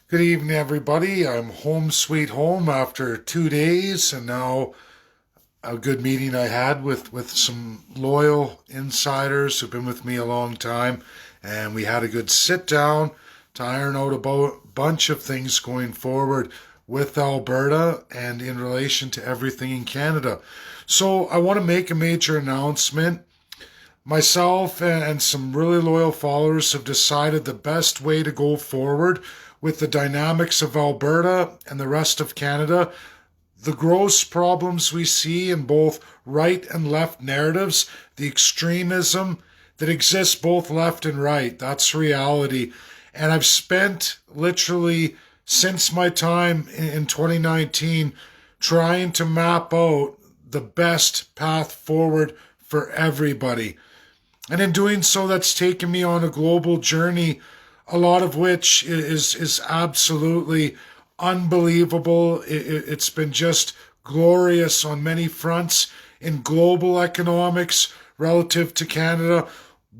Good evening, everybody. I'm home sweet home after 2 days, and now a good meeting I had with some loyal insiders who've been with me a long time, and we had a good sit down to iron out a bunch of things going forward with Alberta and in relation to everything in Canada. So I want to make a major announcement. Myself and some really loyal followers have decided the best way to go forward with the dynamics of Alberta and the rest of Canada, the gross problems we see in both right and left narratives, the extremism that exists both left and right. That's reality. And I've spent literally since my time in 2019 trying to map out the best path forward for everybody. And in doing so, that's taken me on a global journey, a lot of which is absolutely unbelievable. It's been just glorious on many fronts in global economics relative to Canada,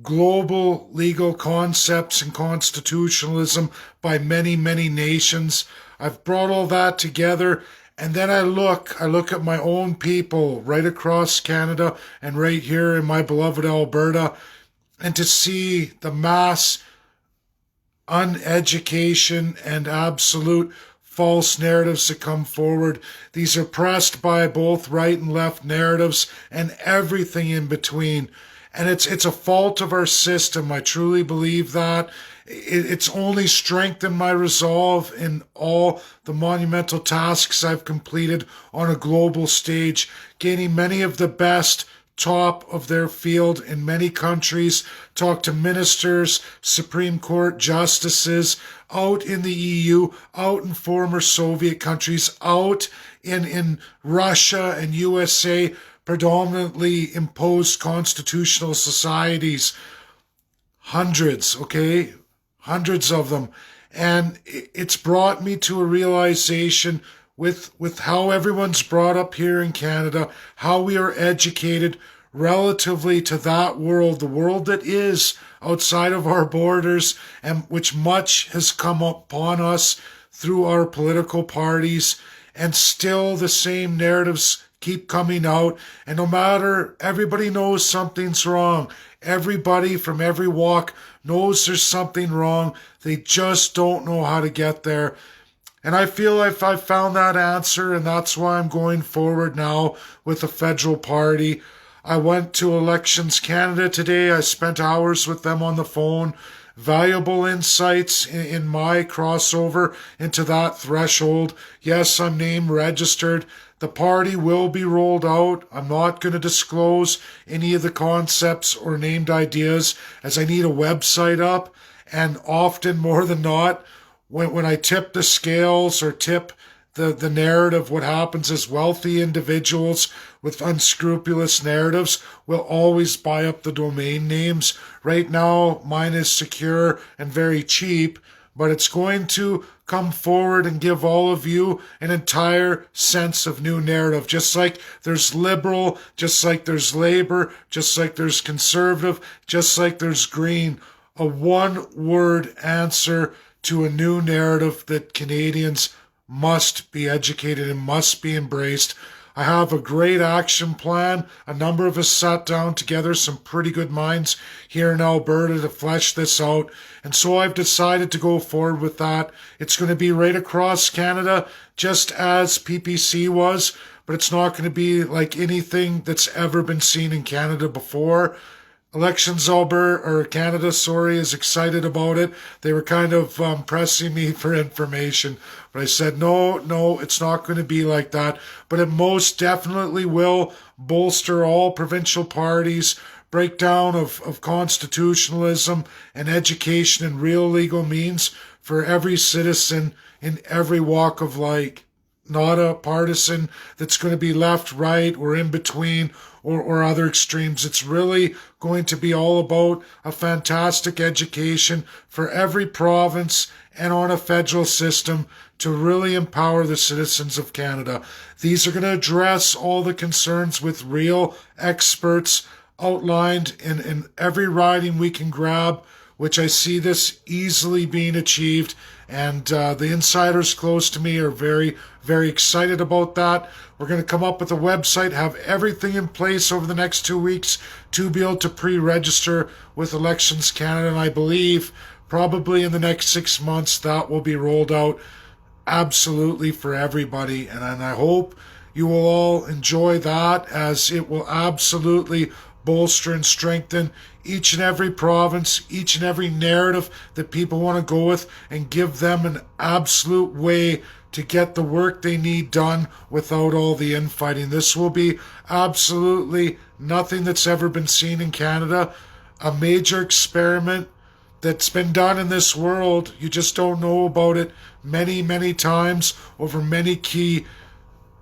global legal concepts and constitutionalism by many, many nations. I've brought all that together, and then I look at my own people right across Canada and right here in my beloved Alberta, and to see the mass uneducation and absolute false narratives that come forward. These are pressed by both right and left narratives and everything in between. And it's a fault of our system. I truly believe that. It's only strengthened my resolve in all the monumental tasks I've completed on a global stage, gaining many of the best top of their field in many countries, talk to ministers, Supreme Court justices out in the EU, out in former Soviet countries, out in Russia and USA, predominantly imposed constitutional societies. Hundreds, okay? Hundreds of them. And it's brought me to a realization with how everyone's brought up here in Canada, how we are educated relatively to that world, the world that is outside of our borders, and which much has come upon us through our political parties, and still the same narratives keep coming out. And no matter, everybody knows something's wrong. Everybody from every walk knows there's something wrong. They just don't know how to get there. And I feel like I've found that answer, and that's why I'm going forward now with the federal party. I went to Elections Canada today. I spent hours with them on the phone. Valuable insights in my crossover into that threshold. Yes, I'm name registered. The party will be rolled out. I'm not going to disclose any of the concepts or named ideas, as I need a website up. And often, more than not, when I tip the scales or tip the narrative, what happens is wealthy individuals with unscrupulous narratives will always buy up the domain names. Right now, mine is secure and very cheap, but it's going to come forward and give all of you an entire sense of new narrative. Just like there's liberal, just like there's labor, just like there's conservative, just like there's green. A one-word answer to a new narrative that Canadians must be educated and must be embraced. I have a great action plan. A number of us sat down together, some pretty good minds here in Alberta, to flesh this out. And so I've decided to go forward with that. It's going to be right across Canada, just as PPC was, but it's not going to be like anything that's ever been seen in Canada before. Elections Alberta, or Canada, sorry, is excited about it. They were kind of pressing me for information, but I said, no, it's not going to be like that. But it most definitely will bolster all provincial parties, breakdown of constitutionalism and education and real legal means for every citizen in every walk of life. Not a partisan that's going to be left, right, or in between, or other extremes. It's really going to be all about a fantastic education for every province and on a federal system to really empower the citizens of Canada. These are going to address all the concerns with real experts outlined in every riding we can grab which I see this easily being achieved. And the insiders close to me are very, very excited about that. We're going to come up with a website, have everything in place over the next 2 weeks to be able to pre-register with Elections Canada. And I believe probably in the next 6 months that will be rolled out absolutely for everybody. And I hope you will all enjoy that, as it will absolutely bolster and strengthen each and every province, each and every narrative that people want to go with, and give them an absolute way to get the work they need done without all the infighting. This will be absolutely nothing that's ever been seen in Canada. A major experiment that's been done in this world. You just don't know about it many, many times over many key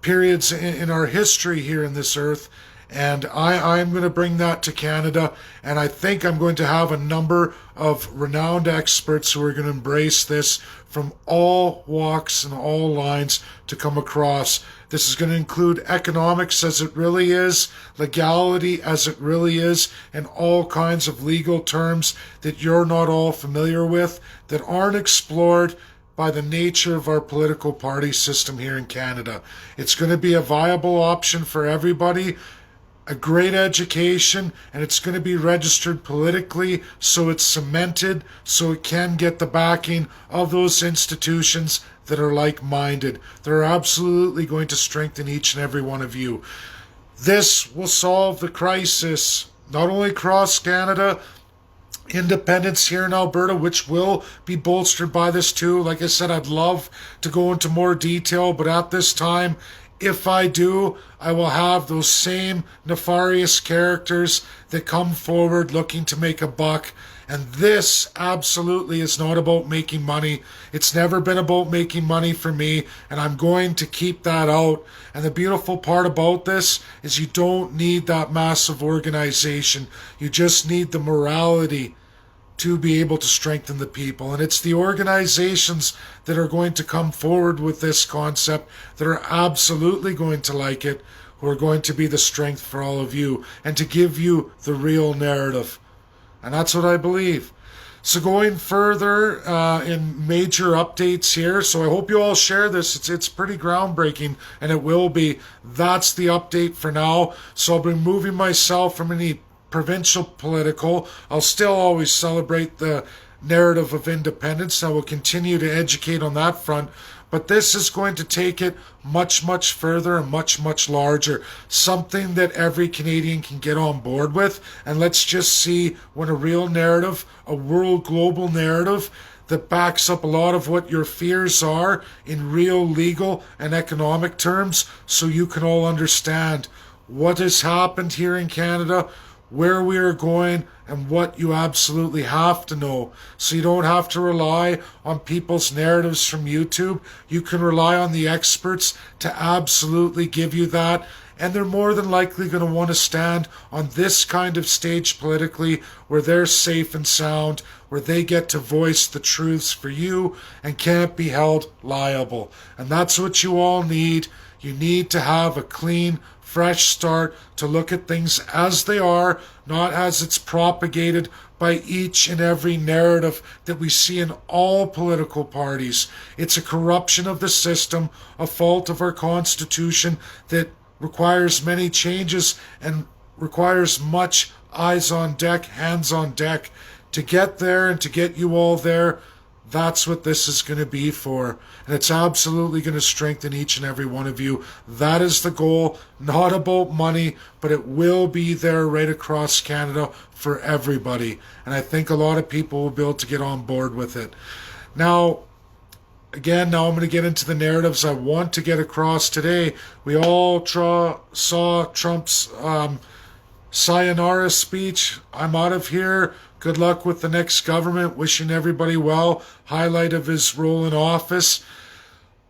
periods in our history here in this earth. And I'm going to bring that to Canada, and I think I'm going to have a number of renowned experts who are going to embrace this from all walks and all lines to come across. This is going to include economics as it really is, legality as it really is, and all kinds of legal terms that you're not all familiar with, that aren't explored by the nature of our political party system here in Canada. It's going to be a viable option for everybody, a great education, and it's going to be registered politically, so it's cemented, so it can get the backing of those institutions that are like-minded. They're absolutely going to strengthen each and every one of you. This will solve the crisis, not only across Canada, independence here in Alberta, which will be bolstered by this too. Like I said, I'd love to go into more detail, but at this time, if I do, I will have those same nefarious characters that come forward looking to make a buck. And this absolutely is not about making money. It's never been about making money for me, and I'm going to keep that out. And the beautiful part about this is you don't need that massive organization. You just need the morality to be able to strengthen the people. And it's the organizations that are going to come forward with this concept that are absolutely going to like it, who are going to be the strength for all of you and to give you the real narrative. And that's what I believe. So going further in major updates here, so I hope you all share this. It's pretty groundbreaking, and it will be. That's the update for now. So I'll be removing myself from any provincial political. I'll still always celebrate the narrative of independence. I will continue to educate on that front. But this is going to take it much, much further and much, much larger. Something that every Canadian can get on board with. And let's just see when a real narrative, a world global narrative that backs up a lot of what your fears are in real legal and economic terms, so you can all understand what has happened here in Canada, where we are going, and what you absolutely have to know. So you don't have to rely on people's narratives from YouTube. You can rely on the experts to absolutely give you that. And they're more than likely going to want to stand on this kind of stage politically, where they're safe and sound, where they get to voice the truths for you and can't be held liable. And that's what you all need. You need to have a clean, fresh start to look at things as they are, not as it's propagated by each and every narrative that we see in all political parties. It's a corruption of the system, a fault of our Constitution that requires many changes and requires much eyes on deck, hands on deck. To get there and to get you all there, that's what this is going to be for. And it's absolutely going to strengthen each and every one of you. That is the goal. Not about money, but it will be there right across Canada for everybody. And I think a lot of people will be able to get on board with it. Now I'm going to get into the narratives I want to get across today. We all saw Trump's sayonara speech. I'm out of here. Good luck with the next government. Wishing everybody well. Highlight of his role in office.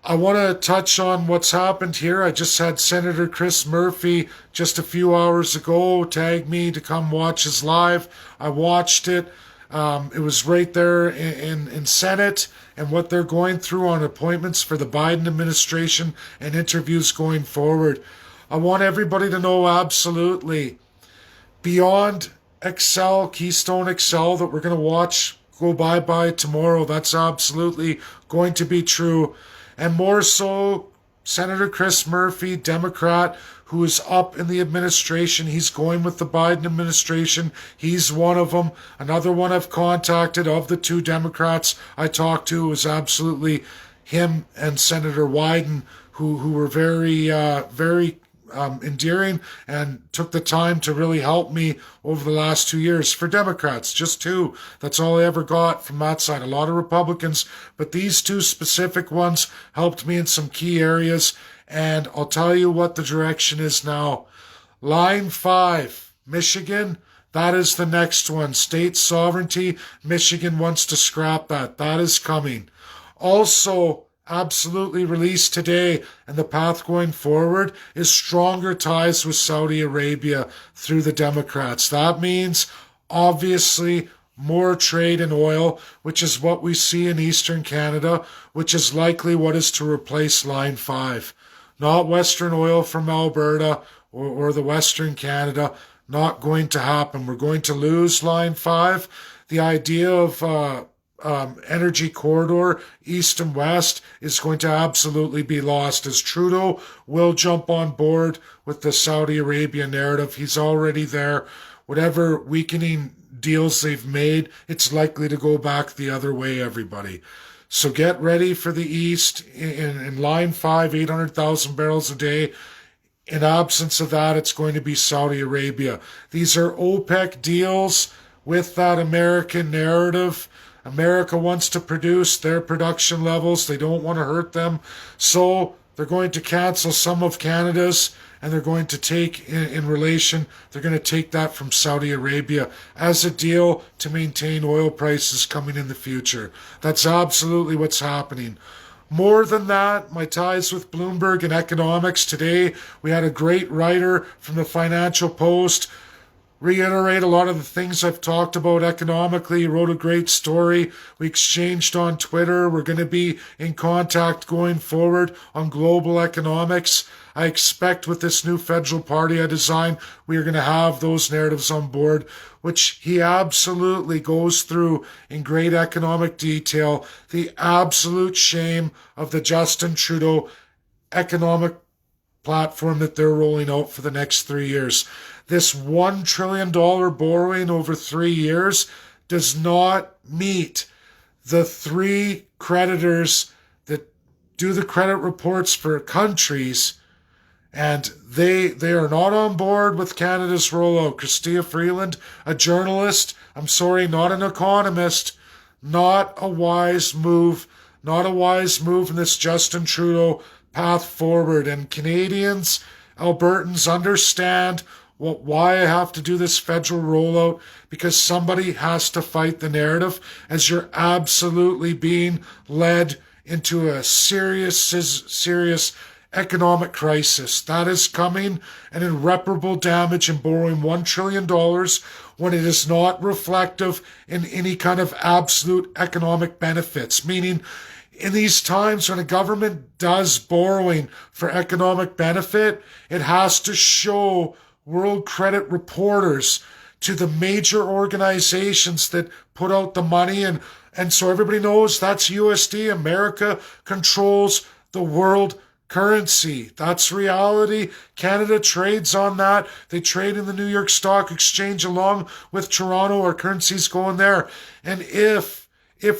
I want to touch on what's happened here. I just had Senator Chris Murphy just a few hours ago tag me to come watch his live. I watched it. It was right there in Senate and what they're going through on appointments for the Biden administration and interviews going forward. I want everybody to know absolutely beyond Keystone XL that we're going to watch go bye-bye tomorrow. That's absolutely going to be true. And more so, Senator Chris Murphy, Democrat, who is up in the administration. He's going with the Biden administration. He's one of them. Another one I've contacted of the two Democrats I talked to was absolutely him and Senator Wyden, who were very endearing and took the time to really help me over the last 2 years. For Democrats, just two. That's all I ever got from that side. A lot of Republicans, but these two specific ones helped me in some key areas. And I'll tell you what the direction is now. Line 5, Michigan, that is the next one. State sovereignty, Michigan wants to scrap that. That is coming. Also, absolutely released today, and the path going forward is stronger ties with Saudi Arabia through the Democrats. That means, obviously, more trade in oil, which is what we see in Eastern Canada, which is likely what is to replace Line 5. Not Western oil from Alberta or the Western Canada. Not going to happen. We're going to lose Line 5. The idea of energy corridor, east and west, is going to absolutely be lost, as Trudeau will jump on board with the Saudi Arabia narrative. He's already there. Whatever weakening deals they've made, it's likely to go back the other way, everybody. So get ready for the east in Line 5, 800,000 barrels a day. In absence of that, it's going to be Saudi Arabia. These are OPEC deals with that American narrative. America wants to produce their production levels. They don't want to hurt them. So they're going to cancel some of Canada's, and they're going to take, in relation, they're going to take that from Saudi Arabia as a deal to maintain oil prices coming in the future. That's absolutely what's happening. More than that, my ties with Bloomberg and economics today, we had a great writer from the Financial Post reiterate a lot of the things I've talked about economically. He wrote a great story. We exchanged on Twitter. We're going to be in contact going forward on global economics. I expect with this new federal party I designed, we are going to have those narratives on board, which he absolutely goes through in great economic detail. The absolute shame of the Justin Trudeau economic platform that they're rolling out for the next 3 years. This $1 trillion borrowing over 3 years does not meet the three creditors that do the credit reports for countries, and they are not on board with Canada's rollout. Chrystia Freeland, a journalist, not an economist, not a wise move in this Justin Trudeau path forward. And Canadians, Albertans understand why I have to do this federal rollout, because somebody has to fight the narrative, as you're absolutely being led into a serious economic crisis. That is coming, an irreparable damage in borrowing $1 trillion when it is not reflective in any kind of absolute economic benefits. Meaning, in these times when a government does borrowing for economic benefit, it has to show world credit reporters to the major organizations that put out the money, and so everybody knows that's USD. America controls the world currency. That's reality. Canada trades on that. They trade in the New York Stock Exchange along with Toronto. Our currency's going there. And if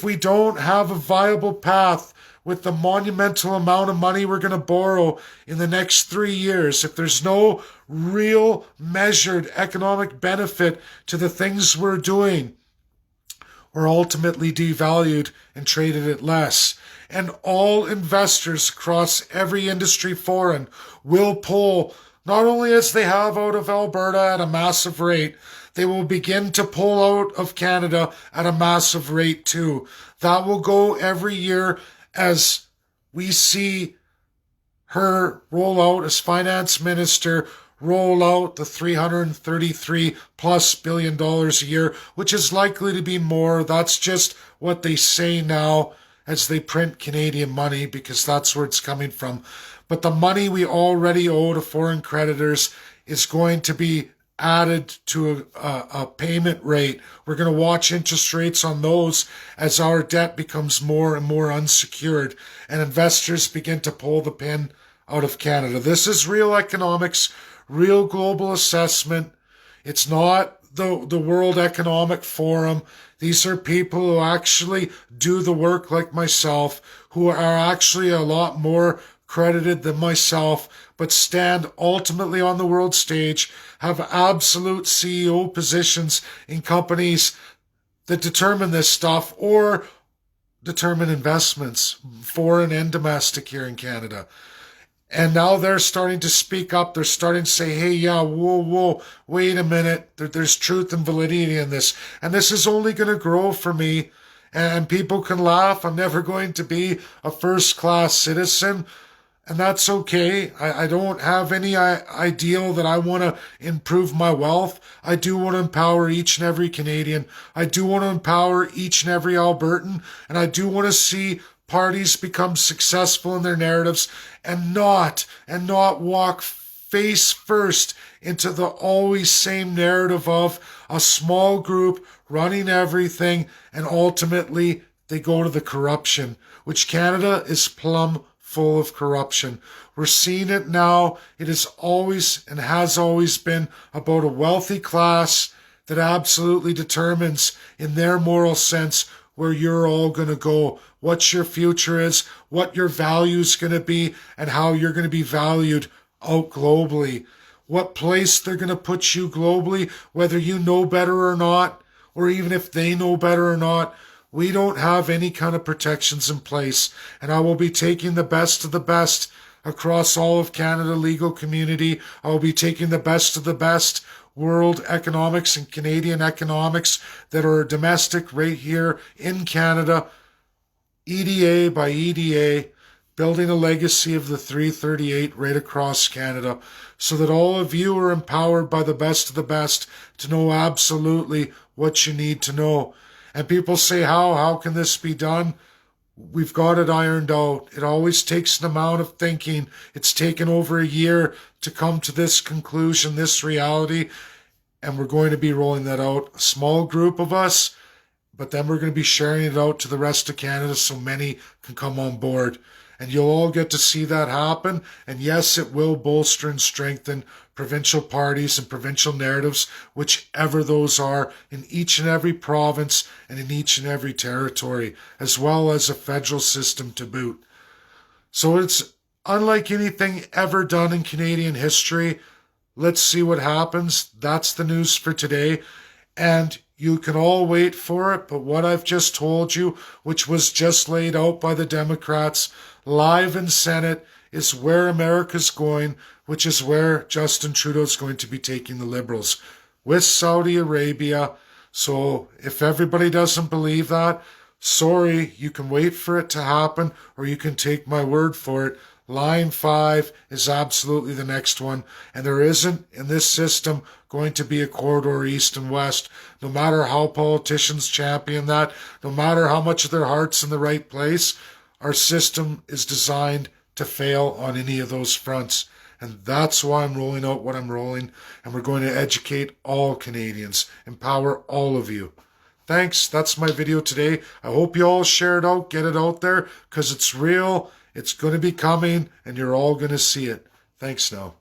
we don't have a viable path with the monumental amount of money we're going to borrow in the next 3 years, if there's no real measured economic benefit to the things we're doing, we're ultimately devalued and traded at less. And all investors across every industry foreign will pull, not only as they have out of Alberta at a massive rate, they will begin to pull out of Canada at a massive rate too. That will go every year as we see her roll out as finance minister, roll out the $333 plus billion a year, which is likely to be more. That's just what they say now as they print Canadian money, because that's where it's coming from. But the money we already owe to foreign creditors is going to be added to a payment rate. We're going to watch interest rates on those as our debt becomes more and more unsecured and investors begin to pull the pin out of Canada. This is real economics, real global assessment. It's not the World Economic Forum. These are people who actually do the work like myself, who are actually a lot more credited than myself, but stand ultimately on the world stage, have absolute CEO positions in companies that determine this stuff or determine investments, foreign and domestic here in Canada. And now they're starting to speak up. They're starting to say, hey, yeah, whoa, wait a minute. There's truth and validity in this. And this is only going to grow for me. And people can laugh. I'm never going to be a first-class citizen. And that's okay. I don't have any ideal that I want to improve my wealth. I do want to empower each and every Canadian. I do want to empower each and every Albertan. And I do want to see parties become successful in their narratives and not walk face first into the always same narrative of a small group running everything, and ultimately they go to the corruption, which Canada is plumb full of corruption. We're seeing it now. It is always and has always been about a wealthy class that absolutely determines in their moral sense where you're all going to go, what your future is, what your value's going to be, and how you're going to be valued out globally. What place they're going to put you globally, whether you know better or not, or even if they know better or not. We don't have any kind of protections in place, and I will be taking the best of the best across all of Canada legal community. I will be taking the best of the best world economics and Canadian economics that are domestic right here in Canada, EDA by EDA, building a legacy of the 338 right across Canada, so that all of you are empowered by the best of the best to know absolutely what you need to know. And people say, how can this be done? We've got it ironed out. It always takes an amount of thinking. It's taken over a year to come to this conclusion, this reality, and we're going to be rolling that out. A small group of us, but then we're going to be sharing it out to the rest of Canada so many can come on board. And you'll all get to see that happen. And yes, it will bolster and strengthen provincial parties and provincial narratives, whichever those are, in each and every province and in each and every territory, as well as a federal system to boot. So it's unlike anything ever done in Canadian history. Let's see what happens. That's the news for today. And you can all wait for it, but what I've just told you, which was just laid out by the Democrats live in Senate, is where America's going, which is where Justin Trudeau's going to be taking the Liberals, with Saudi Arabia. So if everybody doesn't believe that, sorry, you can wait for it to happen, or you can take my word for it. Line 5 is absolutely the next one, and there isn't in this system going to be a corridor east and west, no matter how politicians champion that, no matter how much of their heart's in the right place. Our system is designed to fail on any of those fronts, and that's why I'm rolling out what I'm rolling, and we're going to educate all Canadians, empower all of you. Thanks, that's my video today. I hope you all share it out, get it out there, because it's real. It's going to be coming, and you're all going to see it. Thanks now.